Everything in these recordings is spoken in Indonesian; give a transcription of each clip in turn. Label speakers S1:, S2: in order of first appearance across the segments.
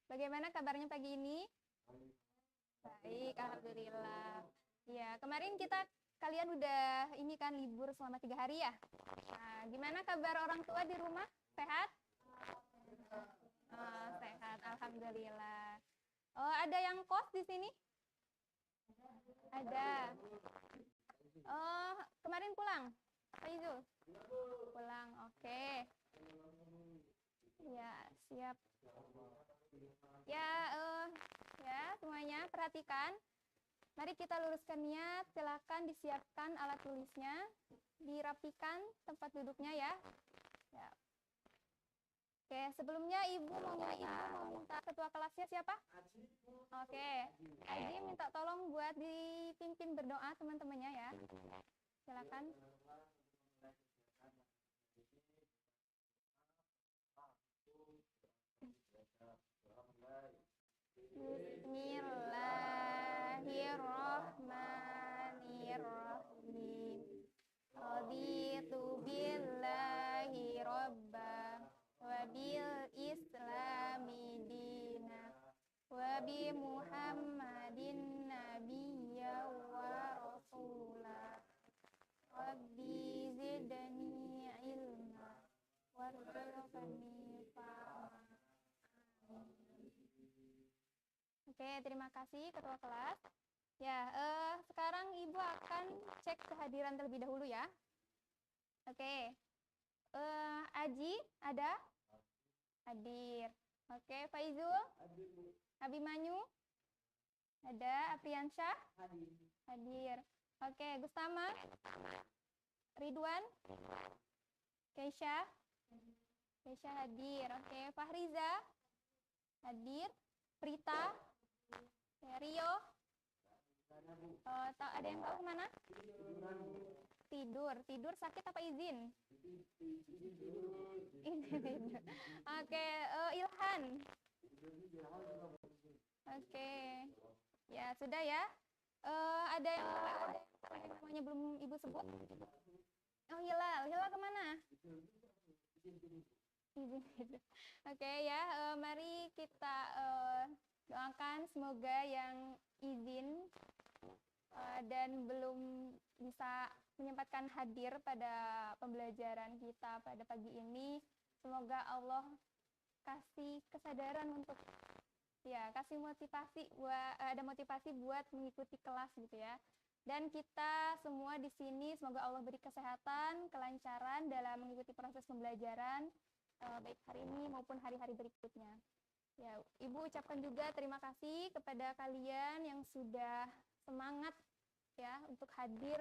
S1: Bagaimana kabarnya pagi ini? Baik, alhamdulillah. Ya, kemarin kalian udah ini kan libur selama 3 hari ya? Nah, gimana kabar orang tua di rumah? Sehat? Oh, sehat, alhamdulillah. Oh, ada yang kos di sini? Ada. Oh, kemarin pulang? Pak Izul? Pulang, oke. Ya, siap. Ya, ya semuanya perhatikan. Mari kita luruskan niat, silakan disiapkan alat tulisnya, dirapikan tempat duduknya ya. Ya. Oke, sebelumnya Ibu mau minta ketua kelasnya siapa? Oke, Aji minta tolong buat dipimpin berdoa teman-temannya ya. Silakan. Bismillahirrahmanirrahim. Raditu billahi robba wa bil islami dina wa bi muhammadin nabiyya wa rasula rabbi zidni ilma warzuqni fahma. Oke, terima kasih Ketua Kelas. Ya, sekarang Ibu akan cek kehadiran terlebih dahulu ya. Oke, Aji ada? Hadir. Oke, Faizul? Abimanyu? Ada. Apriansyah? Hadir. Oke, Gustama? Ridwan? Keisha? Keisha hadir. Oke, Fahriza? Hadir. Prita? Rio? Ada yang tahu kemana? Tidur sakit apa izin? Oke, Ilhan. Oke, ya sudah ya. Ada yang namanya belum Ibu sebut? Oh, Hilal kemana? Oke ya, mari kita doakan semoga yang izin dan belum bisa menyempatkan hadir pada pembelajaran kita pada pagi ini, semoga Allah kasih kesadaran untuk kasih motivasi ada motivasi buat mengikuti kelas gitu ya. Dan kita semua di sini semoga Allah beri kesehatan, kelancaran dalam mengikuti proses pembelajaran baik hari ini maupun hari-hari berikutnya. Ya, Ibu ucapkan juga terima kasih kepada kalian yang sudah semangat ya untuk hadir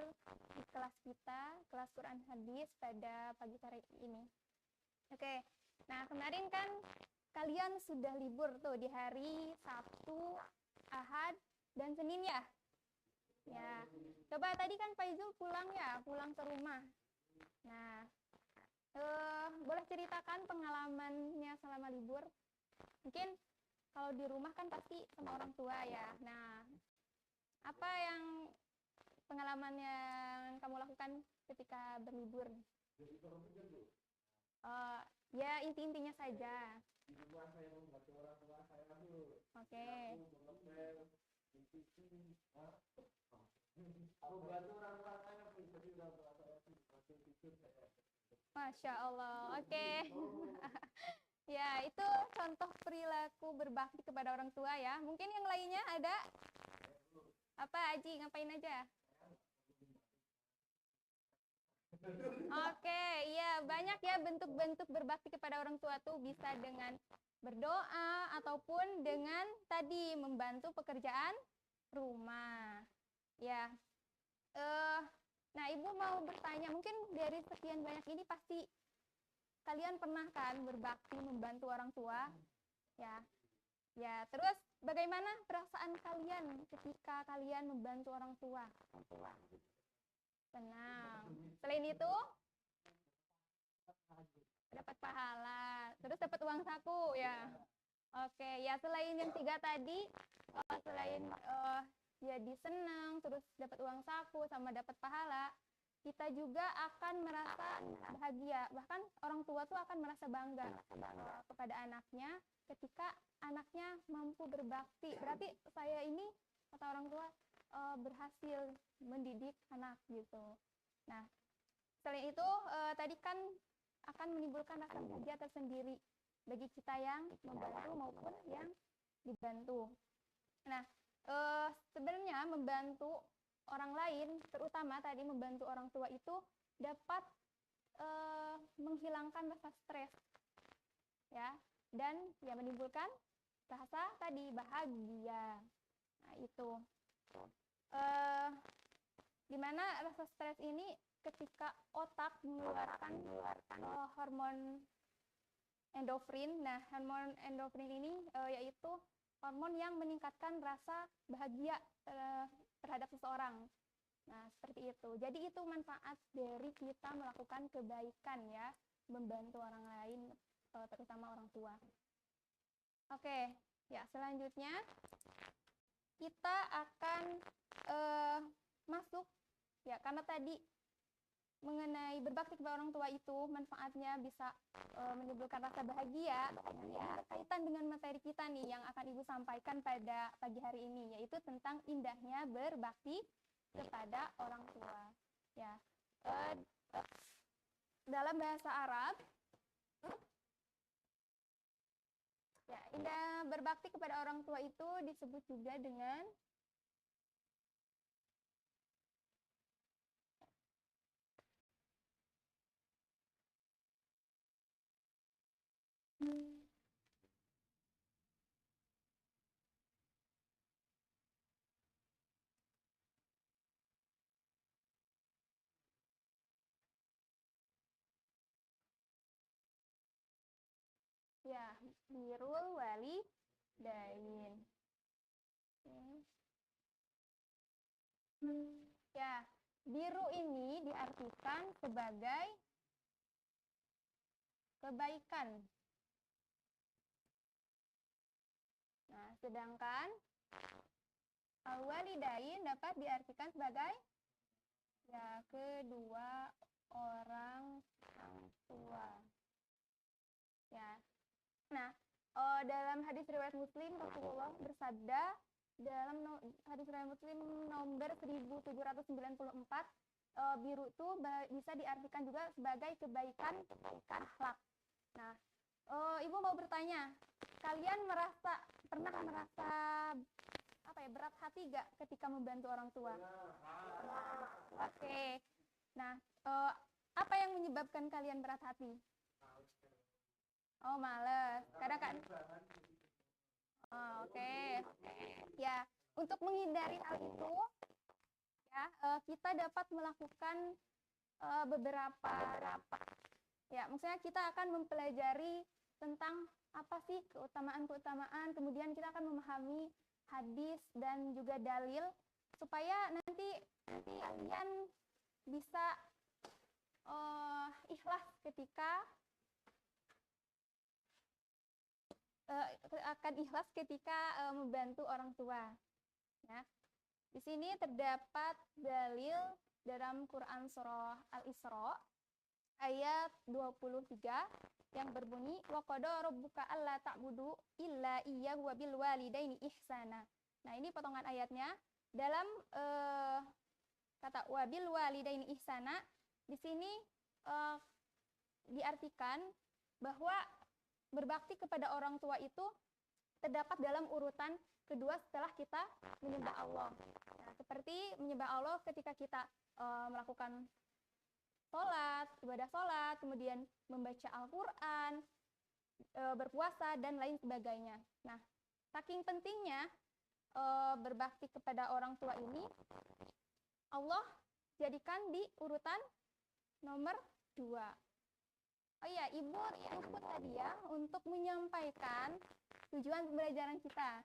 S1: di kelas kita, kelas Quran Hadis pada pagi hari ini. Oke. Nah, kemarin kan kalian sudah libur tuh di hari Sabtu, Ahad, dan Senin ya? Ya. Coba tadi kan Faizul pulang ke rumah. Nah, boleh ceritakan pengalamannya selama libur? Mungkin kalau di rumah kan pasti sama orang tua ya. Nah, apa yang pengalaman yang kamu lakukan ketika berlibur? Ya inti-intinya saja. Oke. Masya Allah. Oke. Ya, itu contoh perilaku berbakti kepada orang tua ya. Mungkin yang lainnya ada? Apa, Aji? Ngapain aja? Oke, iya banyak ya bentuk-bentuk berbakti kepada orang tua tuh bisa dengan berdoa ataupun dengan tadi membantu pekerjaan rumah. Ya, nah Ibu mau bertanya, mungkin dari sekian banyak ini pasti kalian pernah kan berbakti membantu orang tua, ya. Ya, terus bagaimana perasaan kalian ketika kalian membantu orang tua? Senang. Selain itu, dapat pahala, terus dapat uang saku ya. Oke, ya selain yang 3 tadi, selain jadi senang, terus dapat uang saku sama dapat pahala, kita juga akan merasa bahagia. Bahkan orang tua tuh akan merasa bangga kepada anaknya ketika anaknya mampu berbakti. Berarti saya ini, kata orang tua, berhasil mendidik anak gitu. Nah, selain itu tadi kan akan menimbulkan rasa bahagia tersendiri bagi kita yang membantu maupun yang dibantu. Nah, sebenarnya membantu orang lain, terutama tadi membantu orang tua itu dapat menghilangkan rasa stres, ya, dan ya menimbulkan rasa tadi bahagia. Nah itu, dimana rasa stres ini ketika otak mengeluarkan hormon endorfin. Nah, hormon endorfin ini yaitu hormon yang meningkatkan rasa bahagia terhadap seseorang. Nah, seperti itu. Jadi itu manfaat dari kita melakukan kebaikan ya, membantu orang lain, terutama orang tua. Oke, ya selanjutnya kita akan masuk ya, karena tadi mengenai berbakti kepada orang tua itu manfaatnya bisa menimbulkan rasa bahagia, ya, berkaitan dengan materi kita nih yang akan Ibu sampaikan pada pagi hari ini, yaitu tentang indahnya berbakti kepada orang tua. Ya, dalam bahasa Arab, ya, indah berbakti kepada orang tua itu disebut juga dengan ya, birrul walidain. Ya, biru ini diartikan sebagai kebaikan. Nah, sedangkan al-walidain dapat diartikan sebagai ya kedua orang tua. Ya. Nah, dalam hadis riwayat Muslim, Rasulullah bersabda dalam hadis riwayat Muslim nomor 1794, biru itu bisa diartikan juga sebagai kebaikan akhlak. Nah, Ibu mau bertanya, kalian pernah merasa apa ya, berat hati gak ketika membantu orang tua? Oke. Nah, apa yang menyebabkan kalian berat hati? Oh, males. Kadang kan. Oke. Ya, untuk menghindari hal itu, ya, kita dapat melakukan beberapa. Ya, maksudnya kita akan mempelajari tentang apa sih keutamaan-keutamaan, kemudian kita akan memahami hadis dan juga dalil supaya nanti kalian bisa ikhlas ketika membantu orang tua. Ya. Di sini terdapat dalil dalam Quran surah Al-Isra ayat 23 yang berbunyi wa qada rabbuka alla ta'budu illa iyyahu wa bil walidaini ihsana. Nah, ini potongan ayatnya. Dalam kata wa bil walidaini ihsana, di sini diartikan bahwa berbakti kepada orang tua itu terdapat dalam urutan kedua setelah kita menyembah Allah. Nah, seperti menyembah Allah ketika kita melakukan ibadah sholat, kemudian membaca Al-Quran, berpuasa, dan lain sebagainya. Nah, saking pentingnya berbakti kepada orang tua ini, Allah jadikan di urutan nomor 2. Oh iya, Ibu ikut tadi ya untuk menyampaikan tujuan pembelajaran kita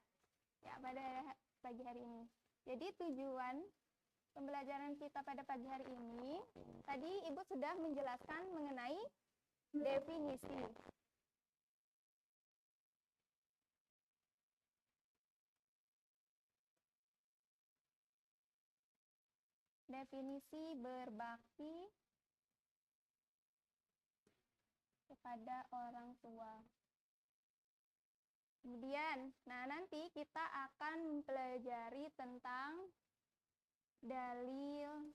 S1: ya pada pagi hari ini. Jadi tujuan pembelajaran kita pada pagi hari ini, tadi Ibu sudah menjelaskan mengenai definisi. definisi berbakti kepada orang tua. Kemudian, nanti kita akan mempelajari tentang dalil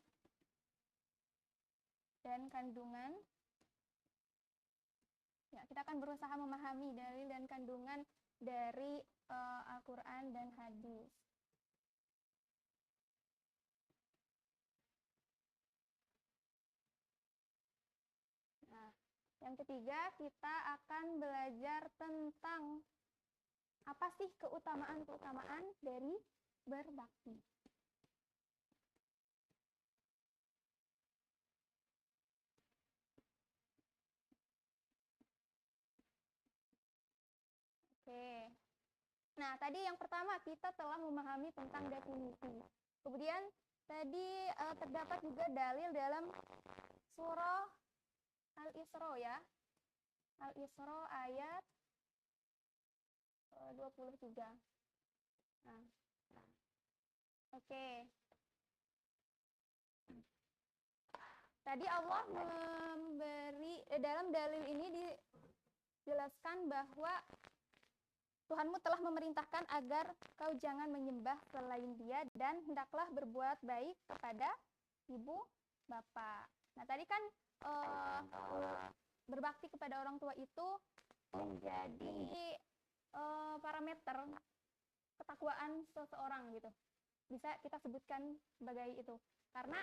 S1: dan kandungan. Ya, kita akan berusaha memahami dalil dan kandungan dari Al-Quran dan hadis. Nah, yang ketiga, kita akan belajar tentang apa sih keutamaan-keutamaan dari berbakti. Oke. Nah, tadi yang pertama kita telah memahami tentang definisi. Kemudian tadi terdapat juga dalil dalam surah Al-Isra ya. Al-Isra ayat 23. Nah, oke. Tadi Allah memberi dalam dalil ini dijelaskan bahwa Tuhanmu telah memerintahkan agar kau jangan menyembah selain Dia dan hendaklah berbuat baik kepada ibu bapak. Nah, tadi kan berbakti kepada orang tua itu menjadi parameter ketakwaan seseorang gitu. Bisa kita sebutkan sebagai itu. Karena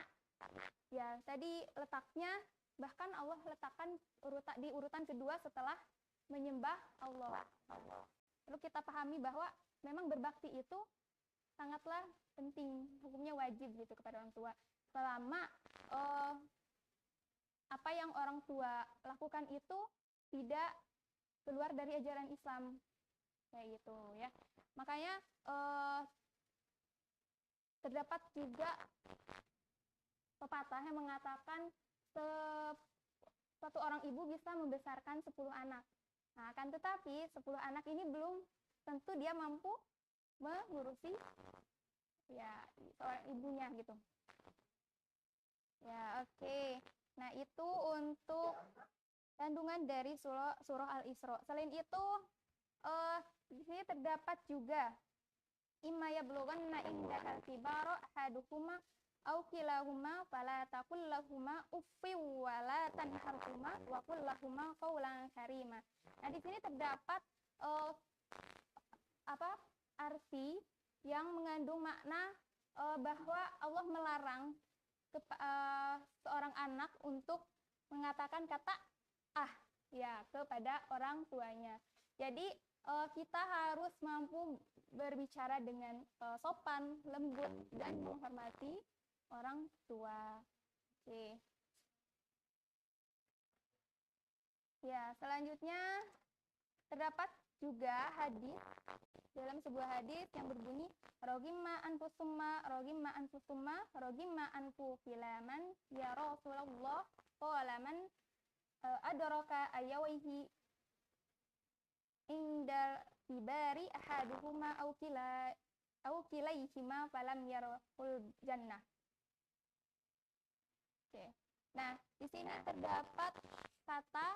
S1: ya tadi letaknya bahkan Allah letakkan di urutan kedua setelah menyembah Allah. Perlu kita pahami bahwa memang berbakti itu sangatlah penting, hukumnya wajib gitu kepada orang tua. Selama apa yang orang tua lakukan itu tidak keluar dari ajaran Islam, kayak gitu ya. Makanya terdapat juga pepatah yang mengatakan satu orang ibu bisa membesarkan 10 anak. Nah, akan tetapi 10 anak ini belum tentu dia mampu mengurusi ya seorang ibunya gitu. Ya, oke. Nah, itu untuk kandungan dari surah Al-Isra. Selain itu, di sini terdapat juga imma yablughanna indakal kibara ahaduhuma aw kilahuma fala taqul lahumā uffin wa la tanharhumā wa qul lahumā qawlan karīmā. Nah, di sini terdapat arti yang mengandung makna bahwa Allah melarang seorang anak untuk mengatakan kata ya kepada orang tuanya. Jadi kita harus mampu berbicara dengan sopan, lembut, dan menghormati orang tua. Oke. Ya, selanjutnya terdapat juga hadis dalam sebuah hadis yang berbunyi rogimma anfu filaman ya Rasulullah qala man adraka ayawaihi indal kibari ahaduhuma aw kilayhima falam yarahul jannah. Oke. Nah, di sini terdapat kata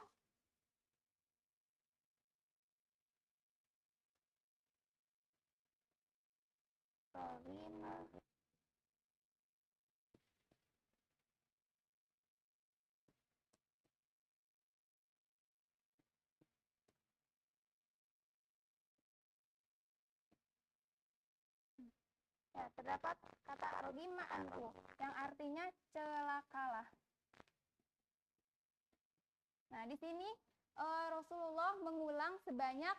S1: ya, terdapat kata rogima anfu yang artinya celakalah. Nah, di sini Rasulullah mengulang sebanyak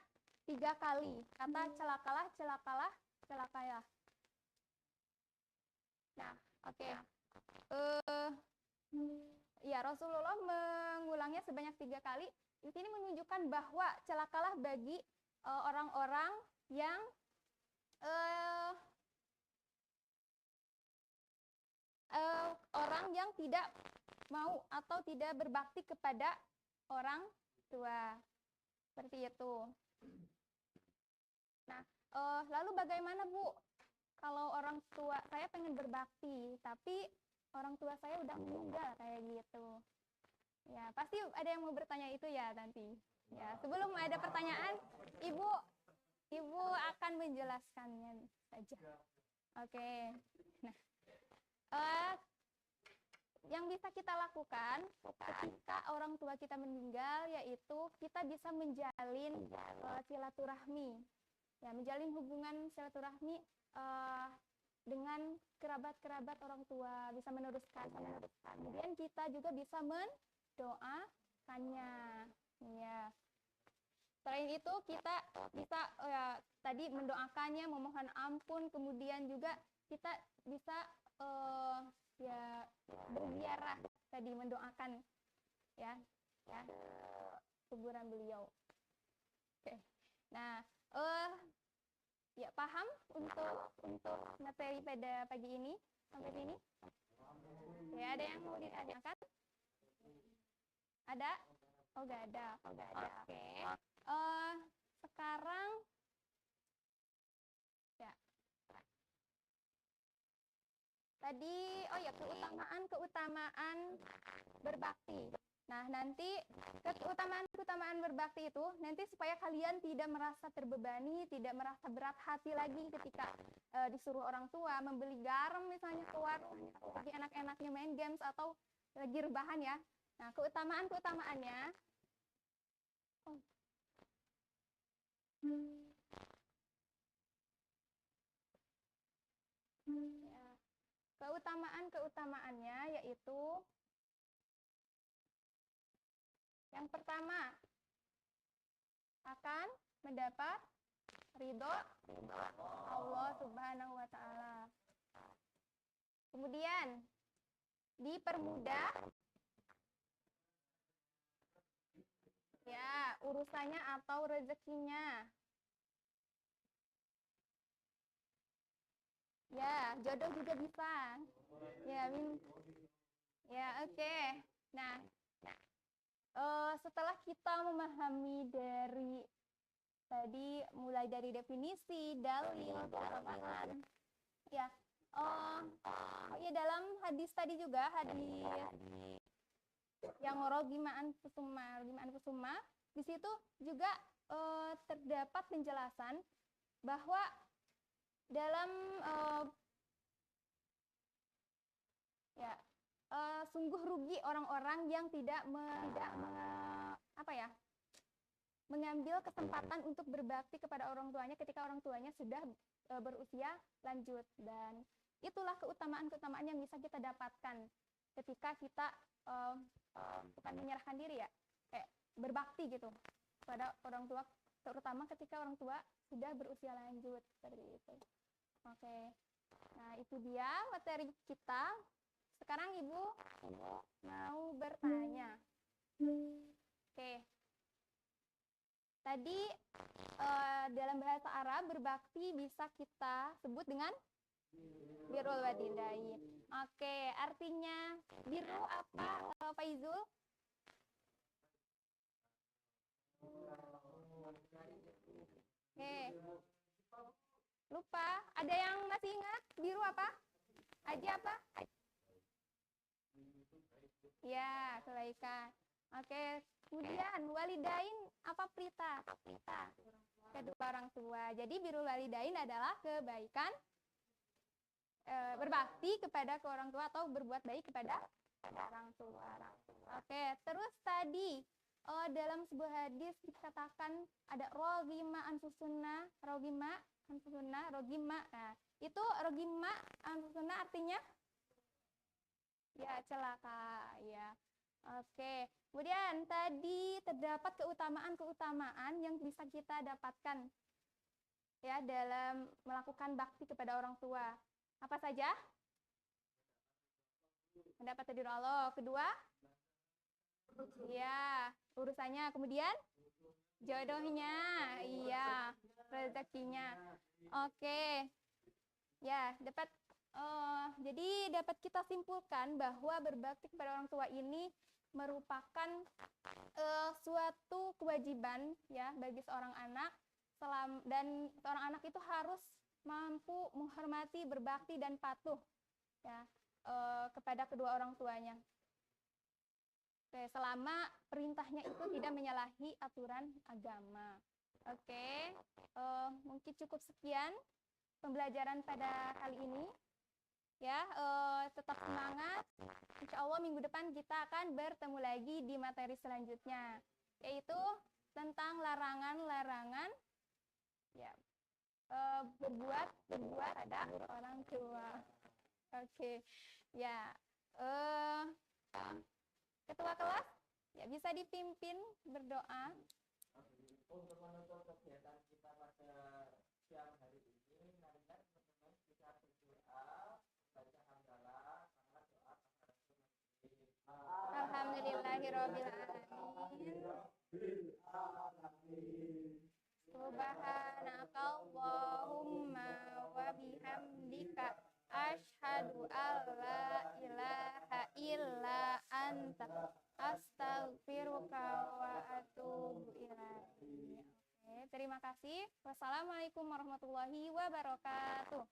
S1: 3 kali kata celakalah, celakalah, celakalah. Nah, oke. Ya, Rasulullah mengulangnya sebanyak 3 kali. Di sini menunjukkan bahwa celakalah bagi orang-orang yang orang yang tidak mau atau tidak berbakti kepada orang tua. Seperti itu. Nah, lalu bagaimana Bu? Kalau orang tua saya pengen berbakti, tapi orang tua saya udah meninggal kayak gitu. Ya, pasti ada yang mau bertanya itu ya nanti. Ya, sebelum ada pertanyaan, Ibu akan menjelaskannya saja. Oke. Nah, yang bisa kita lakukan ketika orang tua kita meninggal yaitu kita bisa menjalin silaturahmi. Ya, menjalin hubungan silaturahmi dengan kerabat-kerabat orang tua, bisa meneruskan. Kemudian kita juga bisa mendoakannya. Ya. Selain itu kita bisa tadi mendoakannya, memohon ampun, kemudian juga kita bisa ya berziarah tadi, mendoakan ya kuburan beliau. Oke. Nah, ya paham untuk materi pada pagi ini sampai sini? Ya, ada yang mau ditanyakan? Ada? Oh, nggak ada. Oke. Sekarang ya. Tadi keutamaan berbakti. Nah, nanti keutamaan berbakti itu nanti supaya kalian tidak merasa terbebani, tidak merasa berat hati lagi ketika disuruh orang tua membeli garam misalnya ke warung, lagi enak-enaknya main games atau lagi rebahan ya. Nah, keutamaannya keutamaannya yaitu yang pertama akan mendapat ridho Allah Subhanahu wa Ta'ala. Kemudian dipermudah ya urusannya atau rezekinya. Ya, jodoh juga bisa. Ya, oke. Nah, setelah kita memahami dari tadi mulai dari definisi, dalil, pemahaman, ya, ya dalam hadis tadi juga hadis yang rogimaan kusuma, di situ juga terdapat penjelasan bahwa dalam sungguh rugi orang-orang yang tidak mengambil kesempatan untuk berbakti kepada orang tuanya ketika orang tuanya sudah berusia lanjut. Dan itulah keutamaan yang bisa kita dapatkan ketika kita bukan menyerahkan diri ya, kayak berbakti gitu pada orang tua, terutama ketika orang tua sudah berusia lanjut seperti itu. Oke. Nah, itu dia materi kita. Sekarang Ibu mau bertanya. Oke. Tadi dalam bahasa Arab berbakti bisa kita sebut dengan birrul walidain. Oke, artinya birru apa, Faizul? Oke. Lupa. Ada yang masih ingat biru apa? Aja apa? Ya, kebaikan. Oke. Kemudian walidain apa Prita? Kedua orang tua. Jadi birrul walidain adalah kebaikan berbakti kepada orang tua atau berbuat baik kepada orang tua. Oke, terus tadi dalam sebuah hadis dikatakan ada rogima anfusunna. Nah, itu rogima anfusunna artinya ya celaka ya. Oke. Kemudian tadi terdapat keutamaan yang bisa kita dapatkan ya dalam melakukan bakti kepada orang tua. Apa saja? Mendapat ridho Allah. Kedua? Ya, urusannya. Kemudian? Jodohnya. Iya, rezekinya. Oke. Ya, jadi dapat kita simpulkan bahwa berbakti kepada orang tua ini merupakan suatu kewajiban ya bagi seorang anak, dan seorang anak itu harus mampu menghormati, berbakti dan patuh ya kepada kedua orang tuanya. Oke, selama perintahnya itu tidak menyalahi aturan agama. Oke, mungkin cukup sekian pembelajaran pada kali ini. Ya, tetap semangat. Insya Allah minggu depan kita akan bertemu lagi di materi selanjutnya, yaitu tentang larangan-larangan ya berbuat pada orang tua. Oke, ya. Ketua kelas, ya bisa dipimpin berdoa.
S2: Untuk menutup kegiatan kita pada siang hari ini, marilah teman-teman kita berdoa, baca hamdalah, karena doa
S1: Alhamdulillahirabbil alamin. Subhanakallahumma wa bihamdika asyhadu alla ilaha illa anta astaghfiruka wa atubu ilaik. Oke, terima kasih. Wassalamualaikum warahmatullahi wabarakatuh.